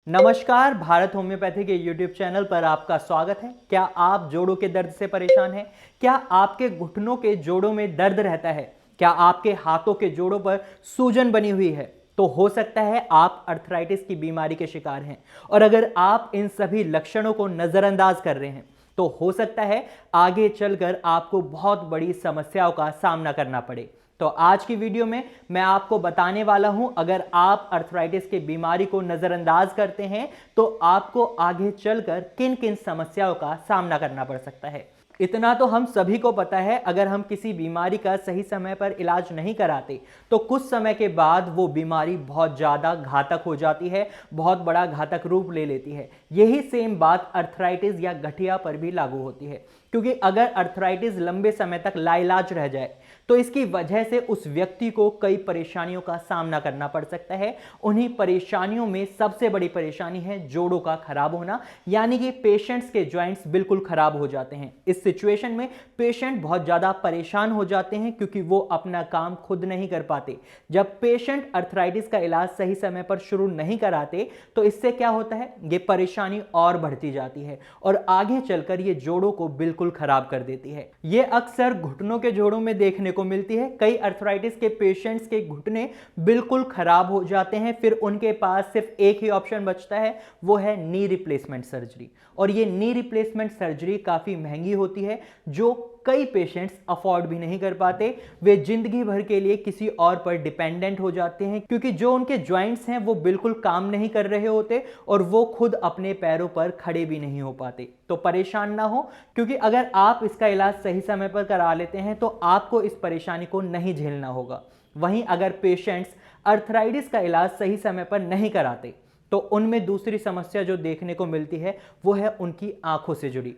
नमस्कार, भारत होम्योपैथी के YouTube channel पर आपका स्वागत है। क्या आप जोड़ों के दर्द से परेशान हैं? क्या आपके घुटनों के जोड़ों में दर्द रहता है? क्या आपके हाथों के जोड़ों पर सूजन बनी हुई है? तो हो सकता है आप अर्थराइटिस की बीमारी के शिकार हैं। और अगर आप इन सभी लक्षणों को नजरअंदाज कर रहे हैं तो हो सकता है आगे चलकर आपको बहुत बड़ी समस्याओं का सामना करना पड़े। तो आज की वीडियो में मैं आपको बताने वाला हूं, अगर आप अर्थराइटिस की बीमारी को नजरअंदाज करते हैं तो आपको आगे चलकर किन किन समस्याओं का सामना करना पड़ सकता है। इतना तो हम सभी को पता है, अगर हम किसी बीमारी का सही समय पर इलाज नहीं कराते तो कुछ समय के बाद वो बीमारी बहुत ज़्यादा घातक हो जाती है, बहुत बड़ा घातक रूप ले लेती है। यही सेम बात अर्थराइटिस या गठिया पर भी लागू होती है, क्योंकि अगर अर्थराइटिस लंबे समय तक लाइलाज रह जाए तो इसकी वजह से उस व्यक्ति को कई परेशानियों का सामना करना पड़ सकता है। उन्हीं परेशानियों में सबसे बड़ी परेशानी है जोड़ों का खराब होना, यानी कि पेशेंट्स के जॉइंट्स बिल्कुल खराब हो जाते हैं। इस सिचुएशन में पेशेंट बहुत ज्यादा परेशान हो जाते हैं, क्योंकि वो अपना काम खुद नहीं कर पाते। जब पेशेंट अर्थराइटिस का इलाज सही समय पर शुरू नहीं कराते तो इससे क्या होता है, ये परेशानी और बढ़ती जाती है और आगे चलकर ये जोड़ों को बिल्कुल खराब कर देती है। ये अक्सर घुटनों के जोड़ों में देखने को मिलती है। कई अर्थराइटिस के पेशेंट्स के घुटने बिल्कुल खराब हो जाते हैं, फिर उनके पास सिर्फ एक ही ऑप्शन बचता है, वो है नी रिप्लेसमेंट सर्जरी। और ये नी रिप्लेसमेंट सर्जरी काफी महंगी होती है, जो कई पेशेंट्स अफोर्ड भी नहीं कर पाते। वे जिंदगी भर के लिए किसी और पर डिपेंडेंट हो जाते हैं, क्योंकि जो उनके जॉइंट्स हैं वो बिल्कुल काम नहीं कर रहे होते और वो खुद अपने पैरों पर खड़े भी नहीं हो पाते। तो परेशान ना हो, क्योंकि अगर आप इसका इलाज सही समय पर करा लेते हैं तो आपको इस परेशानी को नहीं झेलना होगा। वहीं अगर पेशेंट्स अर्थराइटिस का इलाज सही समय पर नहीं कराते तो उनमें दूसरी समस्या जो देखने को मिलती है वो है उनकी आंखों से जुड़ी।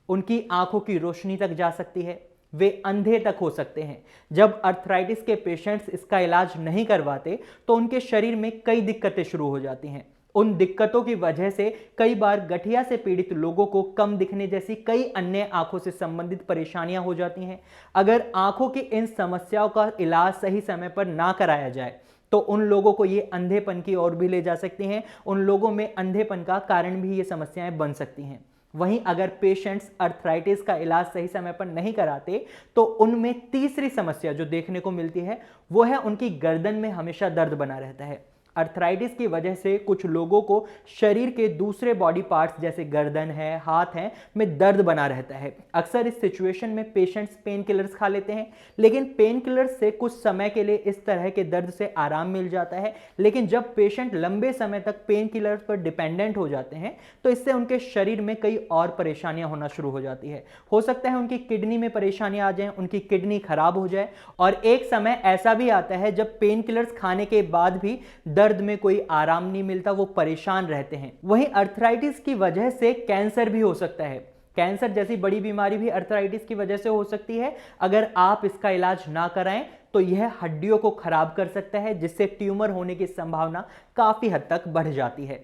उनकी आंखों की रोशनी तक जा सकती है, वे अंधे तक हो सकते हैं। जब अर्थराइटिस के पेशेंट्स इसका इलाज नहीं करवाते तो उनके शरीर में कई दिक्कतें शुरू हो जाती हैं। उन दिक्कतों की वजह से कई बार गठिया से पीड़ित लोगों को कम दिखने जैसी कई अन्य आंखों से संबंधित परेशानियां हो जाती हैं। अगर आंखों की इन समस्याओं का इलाज सही समय पर ना कराया जाए तो उन लोगों को ये अंधेपन की ओर भी ले जा सकती हैं। उन लोगों में अंधेपन का कारण भी ये समस्याएं बन सकती हैं। वहीं अगर पेशेंट्स अर्थराइटिस का इलाज सही समय पर नहीं कराते तो उनमें तीसरी समस्या जो देखने को मिलती है वो है उनकी गर्दन में हमेशा दर्द बना रहता है। अर्थराइटिस की वजह से कुछ लोगों को शरीर के दूसरे बॉडी पार्ट्स जैसे गर्दन है, हाथ है, में दर्द बना रहता है। अक्सर इस सिचुएशन में पेशेंट्स पेन किलर्स खा लेते हैं, लेकिन पेन किलर्स से कुछ समय के लिए इस तरह के दर्द से आराम मिल जाता है। लेकिन जब पेशेंट लंबे समय तक पेन किलर्स पर डिपेंडेंट हो जाते हैं तो इससे उनके शरीर में कई और परेशानियां होना शुरू हो जाती है। हो सकता है उनकी किडनी में परेशानी आ जाए, उनकी किडनी खराब हो जाए। और एक समय ऐसा भी आता है जब पेन किलर्स खाने के बाद भी दर्द में कोई आराम नहीं मिलता, वो परेशान रहते हैं। वहीं अर्थराइटिस की वजह से कैंसर भी हो सकता है। कैंसर जैसी बड़ी बीमारी भी अर्थराइटिस की वजह से हो सकती है। अगर आप इसका इलाज ना कराएं तो यह हड्डियों को खराब कर सकता है, जिससे ट्यूमर होने की संभावना काफी हद तक बढ़ जाती है।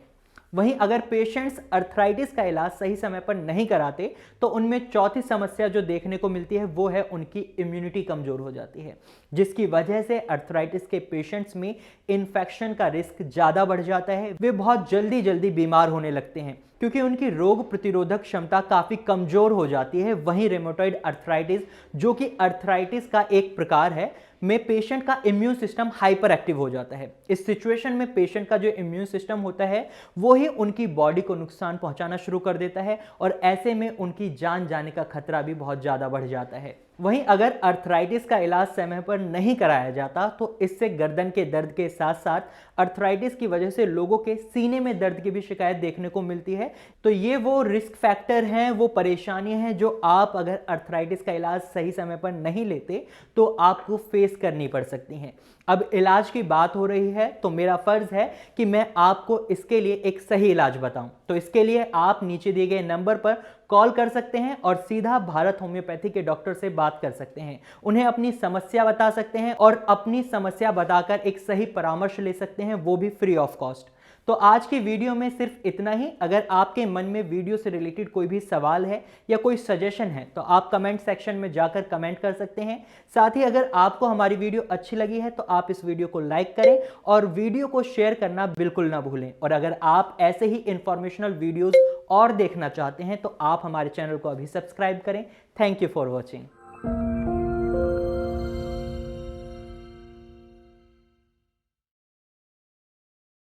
वहीं अगर पेशेंट्स अर्थराइटिस का इलाज सही समय पर नहीं कराते तो उनमें चौथी समस्या जो देखने को मिलती है वो है उनकी इम्यूनिटी कमजोर हो जाती है, जिसकी वजह से अर्थराइटिस के पेशेंट्स में इन्फेक्शन का रिस्क ज्यादा बढ़ जाता है। वे बहुत जल्दी जल्दी बीमार होने लगते हैं, क्योंकि उनकी रोग प्रतिरोधक क्षमता काफी कमजोर हो जाती है। वहीं रेमेटॉइड अर्थराइटिस, जो कि अर्थराइटिस का एक प्रकार है, में पेशेंट का इम्यून सिस्टम हाइपर एक्टिव हो जाता है। इस सिचुएशन में पेशेंट का जो इम्यून सिस्टम होता है वो ही उनकी बॉडी को नुकसान पहुंचाना शुरू कर देता है और ऐसे में उनकी जान जाने का खतरा भी बहुत ज्यादा बढ़ जाता है। वहीं अगर अर्थराइटिस का इलाज समय पर नहीं कराया जाता तो इससे गर्दन के दर्द के साथ साथ अर्थराइटिस की वजह से लोगों के सीने में दर्द की भी शिकायत देखने को मिलती है। तो ये वो रिस्क फैक्टर हैं, वो परेशानियां हैं जो आप अगर अर्थराइटिस का इलाज सही समय पर नहीं लेते तो आपको फेस करनी पड़ सकती हैं। अब इलाज की बात हो रही है तो मेरा फर्ज है कि मैं आपको इसके लिए एक सही इलाज बताऊं। तो इसके लिए आप नीचे दिए गए नंबर पर कॉल कर सकते हैं और सीधा भारत होम्योपैथी के डॉक्टर से बात कर सकते हैं। उन्हें अपनी समस्या बता सकते हैं और अपनी समस्या बताकर एक सही परामर्श ले सकते हैं, वो भी फ्री ऑफ कॉस्ट। तो आज की वीडियो में सिर्फ इतना ही। अगर आपके मन में वीडियो से रिलेटेड कोई भी सवाल है या कोई सजेशन है तो आप कमेंट सेक्शन में जाकर कमेंट कर सकते हैं। साथ ही अगर आपको हमारी वीडियो अच्छी लगी है तो आप इस वीडियो को लाइक करें और वीडियो को शेयर करना बिल्कुल ना भूलें। और अगर आप ऐसे ही इंफॉर्मेशनल वीडियोस और देखना चाहते हैं तो आप हमारे चैनल को अभी सब्सक्राइब करें। Thank you for watching.